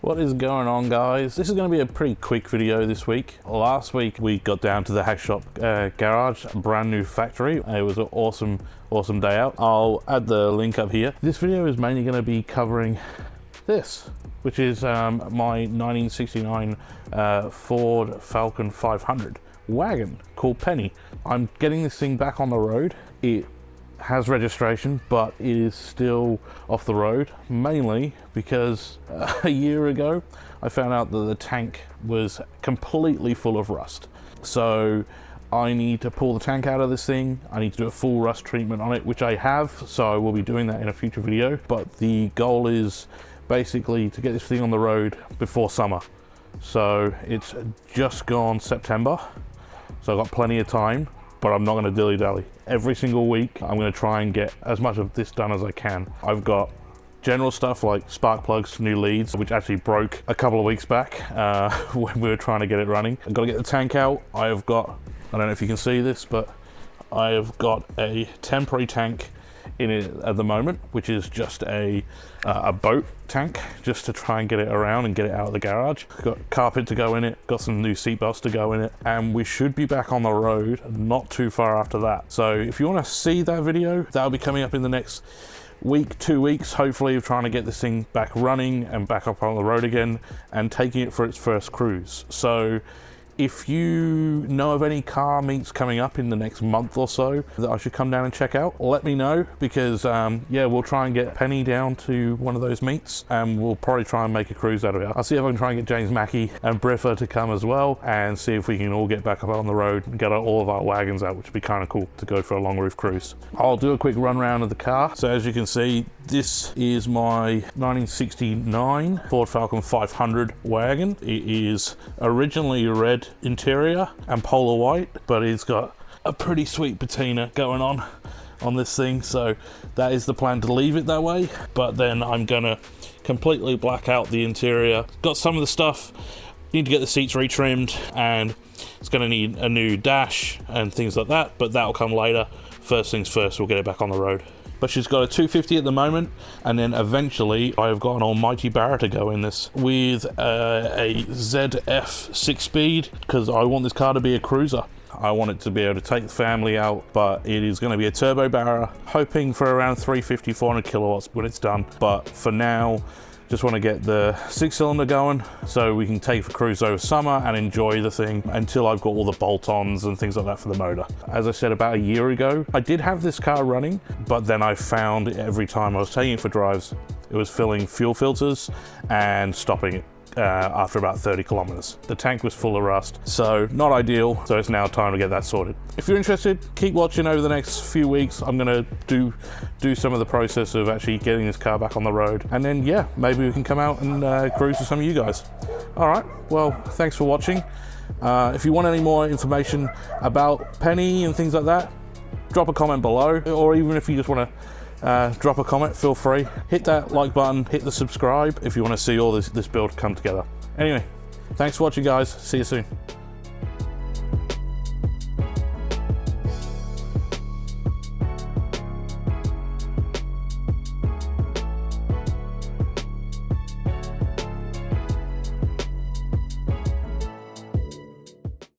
What is going on, guys? This is going to be a pretty quick video this week. Last week we got down to the Hack Shop garage, a brand new factory. It was an awesome day out. I'll add the link up here. This video is mainly going to be covering this, which is my 1969 Ford Falcon 500 wagon called Penny. I'm getting this thing back on the road. It has registration, but it is still off the road, mainly because a year ago I found out that the tank was completely full of rust. So I need to pull the tank out of this thing. I need to do a full rust treatment on it, which I have, so I will be doing that in a future video. But the goal is basically to get this thing on the road before summer. So it's just gone September, so I've got plenty of time, but I'm not going to dilly-dally. Every single week, I'm going to try and get as much of this done as I can. I've got general stuff like spark plugs, new leads, which actually broke a couple of weeks back when we were trying to get it running. I've got to get the tank out. I've got, I don't know if you can see this, but I have got a temporary tank in it at the moment, which is just a boat tank, just to try and get it around and get it out of the garage. Got carpet to go in it, got some new seat belts to go in it, and we should be back on the road not too far after that. So if you want to see that video, that'll be coming up in the next week, 2 weeks, hopefully, of trying to get this thing back running and back up on the road again and taking it for its first cruise. So if you know of any car meets coming up in the next month or so that I should come down and check out, let me know, because yeah, we'll try and get Penny down to one of those meets and we'll probably try and make a cruise out of it. I'll see if I can try and get James Mackey and Briffa to come as well and see if we can all get back up on the road and get all of our wagons out, which would be kind of cool to go for a long roof cruise. I'll do a quick run round of the car. So as you can see, this is my 1969 Ford Falcon 500 wagon. It is originally red interior and polar white, but it's got a pretty sweet patina going on this thing, so that is the plan, to leave it that way. But then I'm gonna completely black out the interior. Got some of the stuff, need to get the seats retrimmed, and it's gonna need a new dash and things like that, but that'll come later. First things first, we'll get it back on the road. But she's got a 250 at the moment, and then eventually I've got an almighty barra to go in this with a ZF 6-speed, because I want this car to be a cruiser. I want it to be able to take the family out, but it is going to be a turbo barra, hoping for around 350, 400 kilowatts when it's done. But for now, just want to get the 6-cylinder going so we can take it for cruise over summer and enjoy the thing until I've got all the bolt-ons and things like that for the motor. As I said, about a year ago, I did have this car running, but then I found every time I was taking it for drives, it was filling fuel filters and stopping it after about 30 kilometers. The tank was full of rust, so not ideal. So it's now time to get that sorted. If you're interested, keep watching over the next few weeks. I'm gonna do some of the process of actually getting this car back on the road, and then yeah, maybe we can come out and cruise with some of you guys. All right, well, thanks for watching. If you want any more information about Penny and things like that, drop a comment below, or even if you just want to drop a comment, feel free. Hit that like button, hit the subscribe if you want to see all this build come together. Anyway, thanks for watching, guys. See you soon.